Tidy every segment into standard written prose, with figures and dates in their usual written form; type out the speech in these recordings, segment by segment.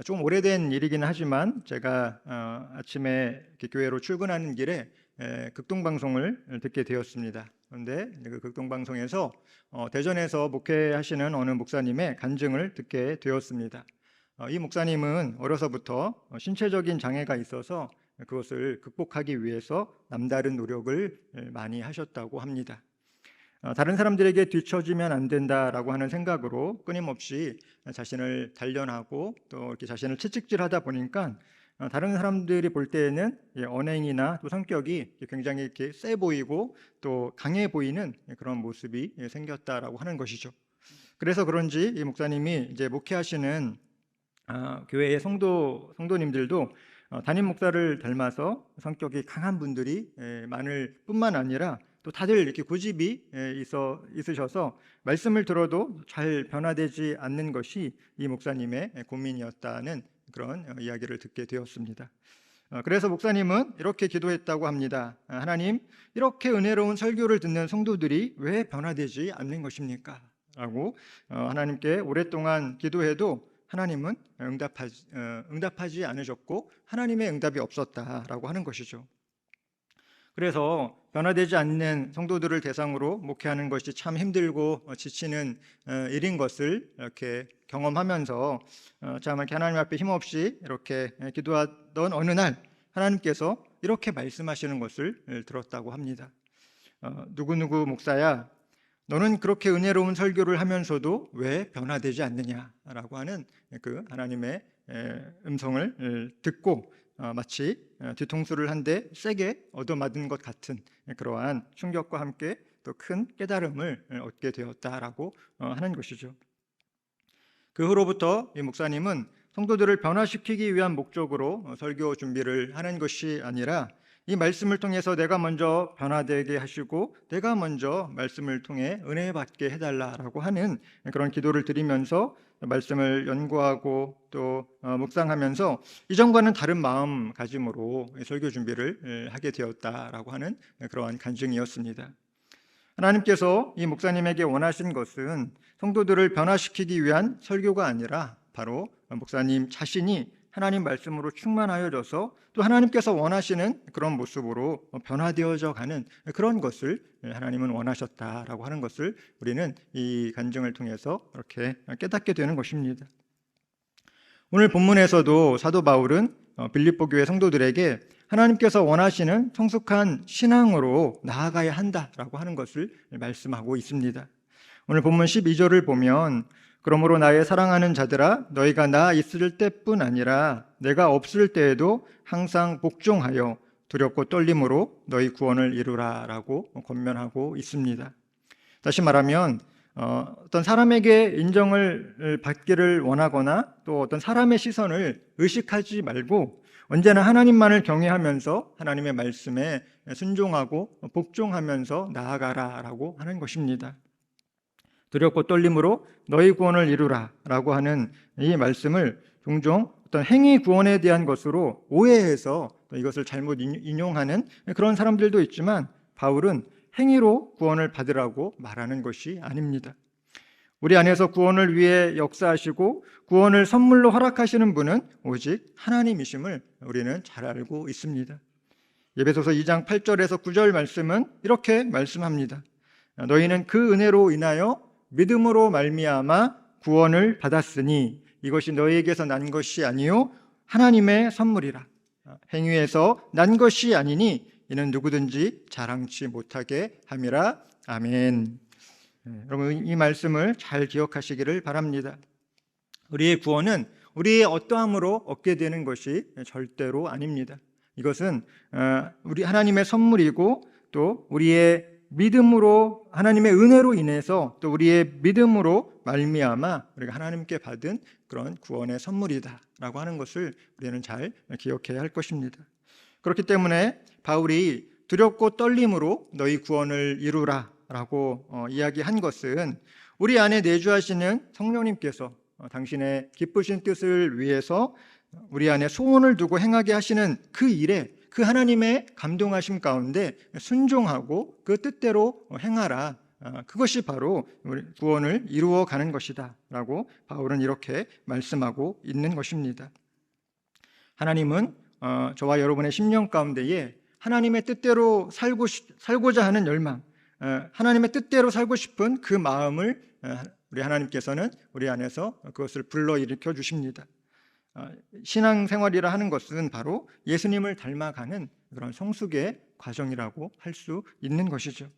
좀 오래된 일이긴 하지만 제가 아침에 이렇게 교회로 출근하는 길에 극동방송을 듣게 되었습니다. 그런데 그 극동방송에서 대전에서 목회하시는 어느 목사님의 간증을 듣게 되었습니다. 이 목사님은 어려서부터 신체적인 장애가 있어서 그것을 극복하기 위해서 남다른 노력을 많이 하셨다고 합니다. 다른 사람들에게 뒤처지면 안 된다라고 하는 생각으로 끊임없이 자신을 단련하고 또 이렇게 자신을 채찍질하다 보니까 다른 사람들이 볼 때에는 언행이나 또 성격이 굉장히 이렇게 세 보이고 또 강해 보이는 그런 모습이 생겼다라고 하는 것이죠. 그래서 그런지 이 목사님이 이제 목회하시는 교회의 성도님들도 담임 목사를 닮아서 성격이 강한 분들이 많을 뿐만 아니라 또 다들 이렇게 고집이 있으셔서 말씀을 들어도 잘 변화되지 않는 것이 이 목사님의 고민이었다는 그런 이야기를 듣게 되었습니다. 그래서 목사님은 이렇게 기도했다고 합니다. 하나님, 이렇게 은혜로운 설교를 듣는 성도들이 왜 변화되지 않는 것입니까? 라고 하나님께 오랫동안 기도해도 하나님은 응답하지 않으셨고 하나님의 응답이 없었다라고 하는 것이죠. 그래서 변화되지 않는 성도들을 대상으로 목회하는 것이 참 힘들고 지치는 일인 것을 이렇게 경험하면서 참 이렇게 하나님 앞에 힘없이 이렇게 기도하던 어느 날 하나님께서 이렇게 말씀하시는 것을 들었다고 합니다. 누구누구 목사야, 너는 그렇게 은혜로운 설교를 하면서도 왜 변화되지 않느냐라고 하는 그 하나님의 음성을 듣고 마치 뒤통수를 한 대 세게 얻어맞은 것 같은 그러한 충격과 함께 또 큰 깨달음을 얻게 되었다라고 하는 것이죠. 그 후로부터 이 목사님은 성도들을 변화시키기 위한 목적으로 설교 준비를 하는 것이 아니라 이 말씀을 통해서 내가 먼저 변화되게 하시고 내가 먼저 말씀을 통해 은혜 받게 해달라라고 하는 그런 기도를 드리면서 말씀을 연구하고 또 묵상하면서 이전과는 다른 마음가짐으로 설교 준비를 하게 되었다라고 하는 그러한 간증이었습니다. 하나님께서 이 목사님에게 원하신 것은 성도들을 변화시키기 위한 설교가 아니라 바로 목사님 자신이 하나님 말씀으로 충만하여져서 또 하나님께서 원하시는 그런 모습으로 변화되어져 가는 그런 것을 하나님은 원하셨다라고 하는 것을 우리는 이 간증을 통해서 이렇게 깨닫게 되는 것입니다. 오늘 본문에서도 사도 바울은 빌립보 교회 성도들에게 하나님께서 원하시는 성숙한 신앙으로 나아가야 한다라고 하는 것을 말씀하고 있습니다. 오늘 본문 12절을 보면 그러므로 나의 사랑하는 자들아 너희가 나 있을 때뿐 아니라 내가 없을 때에도 항상 복종하여 두렵고 떨림으로 너희 구원을 이루라 라고 권면하고 있습니다. 다시 말하면 어떤 사람에게 인정을 받기를 원하거나 또 어떤 사람의 시선을 의식하지 말고 언제나 하나님만을 경외하면서 하나님의 말씀에 순종하고 복종하면서 나아가라라고 하는 것입니다. 두렵고 떨림으로 너희 구원을 이루라 라고 하는 이 말씀을 종종 어떤 행위 구원에 대한 것으로 오해해서 이것을 잘못 인용하는 그런 사람들도 있지만 바울은 행위로 구원을 받으라고 말하는 것이 아닙니다. 우리 안에서 구원을 위해 역사하시고 구원을 선물로 허락하시는 분은 오직 하나님이심을 우리는 잘 알고 있습니다. 에베소서 2장 8절에서 9절 말씀은 이렇게 말씀합니다. 너희는 그 은혜로 인하여 믿음으로 말미암아 구원을 받았으니 이것이 너희에게서 난 것이 아니요 하나님의 선물이라. 행위에서 난 것이 아니니 이는 누구든지 자랑치 못하게 함이라. 아멘. 여러분 이 말씀을 잘 기억하시기를 바랍니다. 우리의 구원은 우리의 어떠함으로 얻게 되는 것이 절대로 아닙니다. 이것은 우리 하나님의 선물이고 또 우리의 믿음으로 하나님의 은혜로 인해서 또 우리의 믿음으로 말미암아 우리가 하나님께 받은 그런 구원의 선물이다라고 하는 것을 우리는 잘 기억해야 할 것입니다. 그렇기 때문에 바울이 두렵고 떨림으로 너희 구원을 이루라라고 이야기한 것은 우리 안에 내주하시는 성령님께서 당신의 기쁘신 뜻을 위해서 우리 안에 소원을 두고 행하게 하시는 그 일에 그 하나님의 감동하심 가운데 순종하고 그 뜻대로 행하라 그것이 바로 우리 구원을 이루어 가는 것이다 라고 바울은 이렇게 말씀하고 있는 것입니다. 하나님은 저와 여러분의 심령 가운데에 하나님의 뜻대로 살고자 하는 열망, 하나님의 뜻대로 살고 싶은 그 마음을 우리 하나님께서는 우리 안에서 그것을 불러일으켜 주십니다. 신앙생활이라 하는 것은 바로 예수님을 닮아가는 그런 성숙의 과정이라고 할 수 있는 것이죠.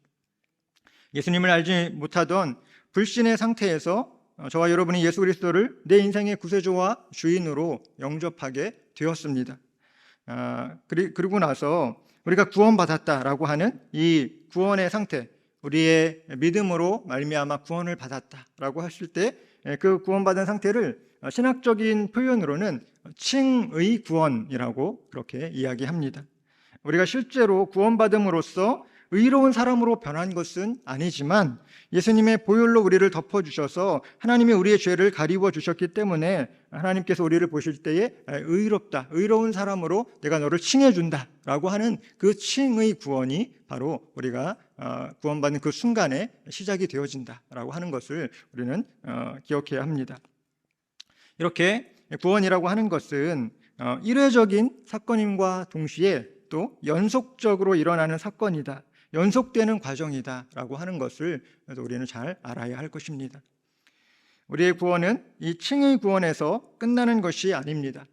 예수님을 알지 못하던 불신의 상태에서 저와 여러분이 예수 그리스도를 내 인생의 구세주와 주인으로 영접하게 되었습니다. 그리고 나서 우리가 구원받았다라고 하는 이 구원의 상태, 우리의 믿음으로 말미암아 구원을 받았다라고 했을 때 그 구원받은 상태를 신학적인 표현으로는 칭의 구원이라고 그렇게 이야기합니다. 우리가 실제로 구원받음으로써 의로운 사람으로 변한 것은 아니지만 예수님의 보혈로 우리를 덮어주셔서 하나님이 우리의 죄를 가리워 주셨기 때문에 하나님께서 우리를 보실 때에 의롭다, 의로운 사람으로 내가 너를 칭해준다 라고 하는 그 칭의 구원이 바로 우리가 구원받는 그 순간에 시작이 되어진다라고 하는 것을 우리는 기억해야 합니다. 이렇게 구원이라고 하는 것은 일회적인 사건임과 동시에 또 연속적으로 일어나는 사건이다, 연속되는 과정이다라고 하는 것을 우리는 잘 알아야 할 것입니다. 우리의 구원은 이 칭의 구원에서 끝나는 것이 아닙니다.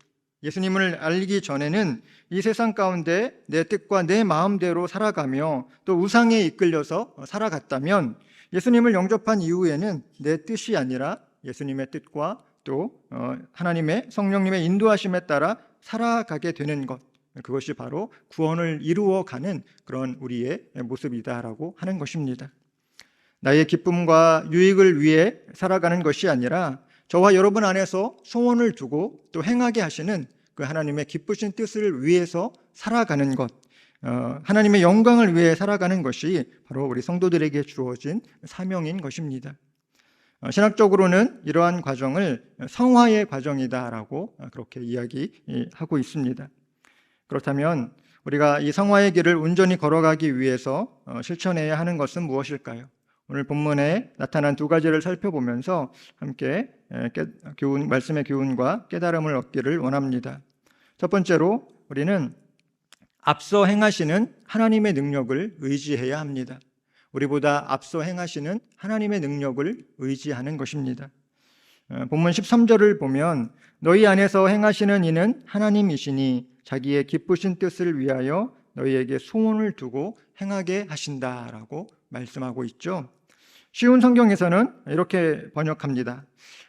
예수님을 알기 전에는 이 세상 가운데 내 뜻과 내 마음대로 살아가며 또 우상에 이끌려서 살아갔다면 예수님을 영접한 이후에는 내 뜻이 아니라 예수님의 뜻과 또 하나님의 성령님의 인도하심에 따라 살아가게 되는 것, 그것이 바로 구원을 이루어가는 그런 우리의 모습이다라고 하는 것입니다. 나의 기쁨과 유익을 위해 살아가는 것이 아니라 저와 여러분 안에서 소원을 두고 또 행하게 하시는 그 하나님의 기쁘신 뜻을 위해서 살아가는 것, 하나님의 영광을 위해 살아가는 것이 바로 우리 성도들에게 주어진 사명인 것입니다. 신학적으로는 이러한 과정을 성화의 과정이다라고 그렇게 이야기하고 있습니다. 그렇다면 우리가 이 성화의 길을 온전히 걸어가기 위해서 실천해야 하는 것은 무엇일까요? 오늘 본문에 나타난 두 가지를 살펴보면서 함께 말씀의 교훈과 깨달음을 얻기를 원합니다. 첫 번째로 우리는 앞서 행하시는 하나님의 능력을 의지해야 합니다. 우리보다 앞서 행하시는 하나님의 능력을 의지하는 것입니다. 본문 13절을 보면 너희 안에서 행하시는 이는 하나님이시니 자기의 기쁘신 뜻을 위하여 너희에게 소원을 두고 행하게 하신다라고 말씀하고 있죠. 쉬운 성경에서는 이렇게 번역합니다.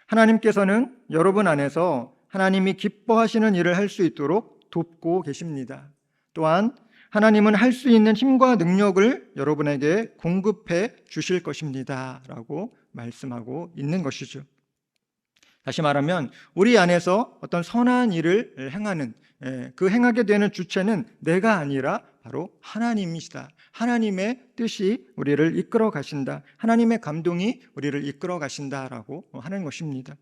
하나님께서는 여러분 안에서 하나님이 기뻐하시는 일을 할 수 있도록 돕고 계십니다. 또한 하나님은 할 수 있는 힘과 능력을 여러분에게 공급해 주실 것입니다 라고 말씀하고 있는 것이죠. 다시 말하면 우리 안에서 어떤 선한 일을 행하는, 그 행하게 되는 주체는 내가 아니라 바로 하나님이시다. 하나님의 뜻이 우리를 이끌어 가신다. 하나님의 감동이 우리를 이끌어 가신다라고 하는 것입니다.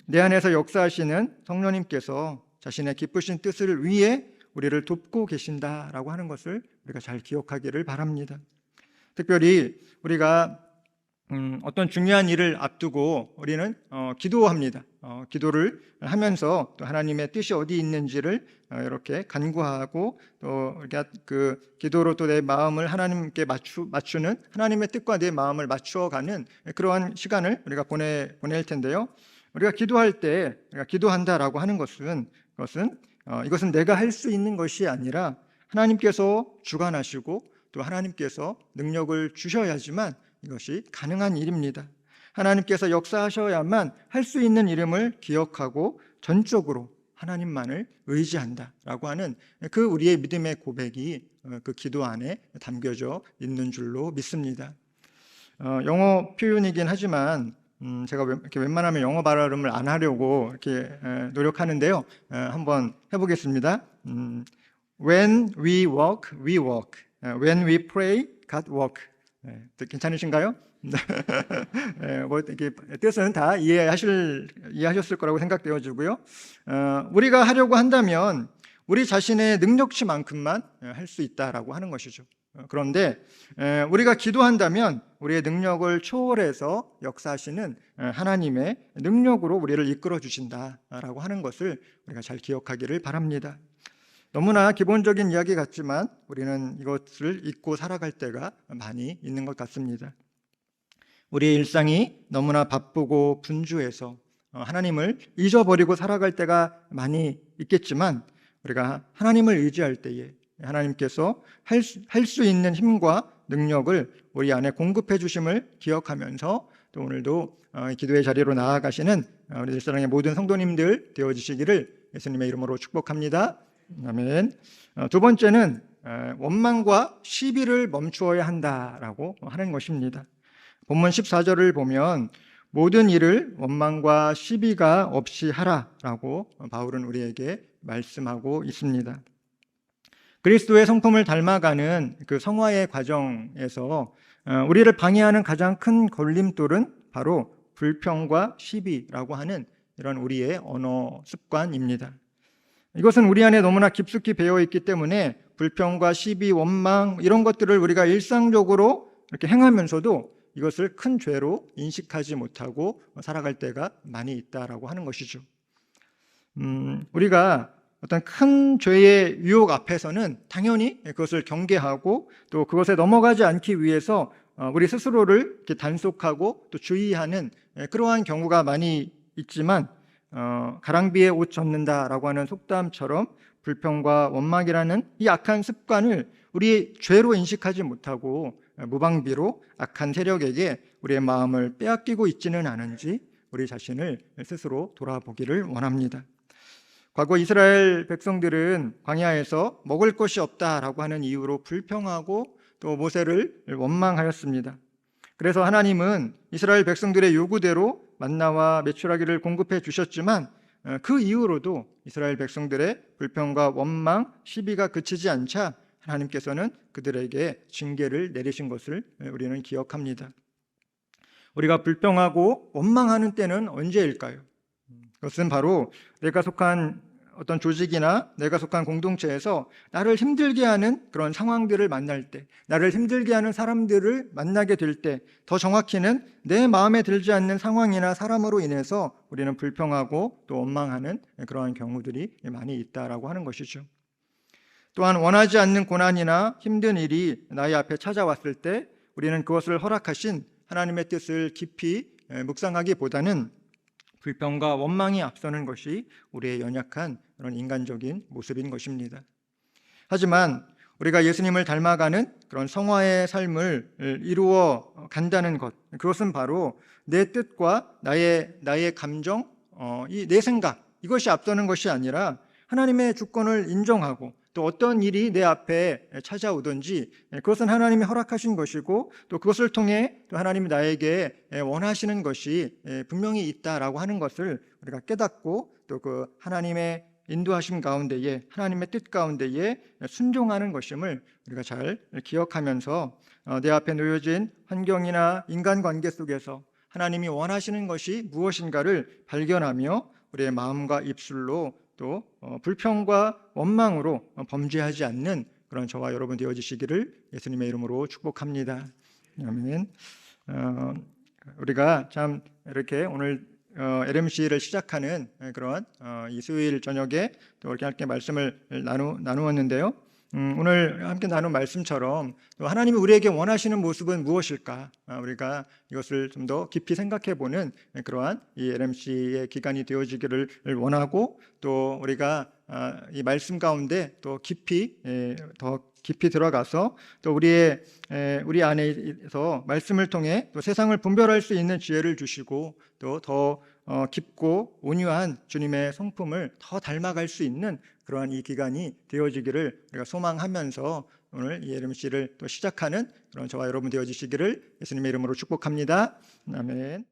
내 안에서 역사하시는 성령님께서 자신의 기쁘신 뜻을 위해 우리를 돕고 계신다라고 하는 것을 우리가 잘 기억하기를 바랍니다. 특별히 우리가 어떤 중요한 일을 앞두고 우리는 기도합니다. 기도를 하면서 또 하나님의 뜻이 어디 있는지를 이렇게 간구하고 또 우리가 그 기도로 또 내 마음을 하나님께 맞추는 하나님의 뜻과 내 마음을 맞추어가는 그러한 시간을 우리가 보낼 텐데요. 우리가 기도할 때 우리가 기도한다라고 하는 것은 이것은 내가 할 수 있는 것이 아니라 하나님께서 주관하시고 또 하나님께서 능력을 주셔야지만 이것이 가능한 일입니다. 하나님께서 역사하셔야만 할 수 있는 이름을 기억하고 전적으로 하나님만을 의지한다라고 하는 그 우리의 믿음의 고백이 그 기도 안에 담겨져 있는 줄로 믿습니다. 영어 표현이긴 하지만 제가 이렇게 웬만하면 영어 발음을 안 하려고 이렇게 노력하는데요. 한번 해보겠습니다. When we walk, we walk. When we pray, God walk. 괜찮으신가요? 뭐 이렇게 뜻은 다 이해하셨을 거라고 생각되어지고요. 우리가 하려고 한다면 우리 자신의 능력치만큼만 할 수 있다라고 하는 것이죠. 그런데 우리가 기도한다면 우리의 능력을 초월해서 역사하시는 하나님의 능력으로 우리를 이끌어 주신다라고 하는 것을 우리가 잘 기억하기를 바랍니다. 너무나 기본적인 이야기 같지만 우리는 이것을 잊고 살아갈 때가 많이 있는 것 같습니다. 우리의 일상이 너무나 바쁘고 분주해서 하나님을 잊어버리고 살아갈 때가 많이 있겠지만, 우리가 하나님을 의지할 때에 하나님께서 할 수 있는 힘과 능력을 우리 안에 공급해 주심을 기억하면서, 또 오늘도 기도의 자리로 나아가시는 우리 일사랑의 모든 성도님들 되어주시기를 예수님의 이름으로 축복합니다. 아멘. 두 번째는 원망과 시비를 멈추어야 한다라고 하는 것입니다. 본문 14절을 보면 모든 일을 원망과 시비가 없이 하라라고 바울은 우리에게 말씀하고 있습니다. 그리스도의 성품을 닮아가는 그 성화의 과정에서 우리를 방해하는 가장 큰 걸림돌은 바로 불평과 시비라고 하는 이런 우리의 언어 습관입니다. 이것은 우리 안에 너무나 깊숙이 배어 있기 때문에 불평과 시비, 원망 이런 것들을 우리가 일상적으로 이렇게 행하면서도 이것을 큰 죄로 인식하지 못하고 살아갈 때가 많이 있다라고 하는 것이죠. 우리가 어떤 큰 죄의 유혹 앞에서는 당연히 그것을 경계하고 또 그것에 넘어가지 않기 위해서 우리 스스로를 이렇게 단속하고 또 주의하는 그러한 경우가 많이 있지만, 가랑비에 옷 젖는다라고 하는 속담처럼 불평과 원망이라는 이 악한 습관을 우리 죄로 인식하지 못하고 무방비로 악한 세력에게 우리의 마음을 빼앗기고 있지는 않은지 우리 자신을 스스로 돌아보기를 원합니다. 과거 이스라엘 백성들은 광야에서 먹을 것이 없다라고 하는 이유로 불평하고 또 모세를 원망하였습니다. 그래서 하나님은 이스라엘 백성들의 요구대로 만나와 메추라기를 공급해 주셨지만, 그 이후로도 이스라엘 백성들의 불평과 원망, 시비가 그치지 않자 하나님께서는 그들에게 징계를 내리신 것을 우리는 기억합니다. 우리가 불평하고 원망하는 때는 언제일까요? 그것은 바로 내가 속한 어떤 조직이나 내가 속한 공동체에서 나를 힘들게 하는 그런 상황들을 만날 때, 나를 힘들게 하는 사람들을 만나게 될 때, 더 정확히는 내 마음에 들지 않는 상황이나 사람으로 인해서 우리는 불평하고 또 원망하는 그러한 경우들이 많이 있다라고 하는 것이죠. 또한 원하지 않는 고난이나 힘든 일이 나의 앞에 찾아왔을 때 우리는 그것을 허락하신 하나님의 뜻을 깊이 묵상하기보다는 불평과 원망이 앞서는 것이 우리의 연약한 그런 인간적인 모습인 것입니다. 하지만 우리가 예수님을 닮아가는 그런 성화의 삶을 이루어 간다는 것, 그것은 바로 내 뜻과 나의 감정, 내 생각, 이것이 앞서는 것이 아니라 하나님의 주권을 인정하고 또 어떤 일이 내 앞에 찾아오든지 그것은 하나님이 허락하신 것이고 또 그것을 통해 또 하나님이 나에게 원하시는 것이 분명히 있다라고 하는 것을 우리가 깨닫고 또 그 하나님의 인도하심 가운데에 하나님의 뜻 가운데에 순종하는 것임을 우리가 잘 기억하면서 내 앞에 놓여진 환경이나 인간관계 속에서 하나님이 원하시는 것이 무엇인가를 발견하며 우리의 마음과 입술로 또 불평과 원망으로 범죄하지 않는 그런 저와 여러분 되어지시기를 예수님의 이름으로 축복합니다. 아멘. 우리가 참 이렇게 오늘 LMC를 시작하는 그런 이 수요일 저녁에 또 이렇게 함께 말씀을 나누었는데요. 오늘 함께 나눈 말씀처럼 또 하나님이 우리에게 원하시는 모습은 무엇일까? 우리가 이것을 좀 더 깊이 생각해보는 그러한 이 LMC의 기간이 되어지기를 원하고, 또 우리가 이 말씀 가운데 또 더 깊이 들어가서 또 우리 안에서 말씀을 통해 또 세상을 분별할 수 있는 지혜를 주시고 또 더 깊고 온유한 주님의 성품을 더 닮아갈 수 있는 그러한 이 기간이 되어지기를 우리가 소망하면서 오늘 이 LMC를 또 시작하는 그런 저와 여러분 되어지시기를 예수님의 이름으로 축복합니다. 아멘.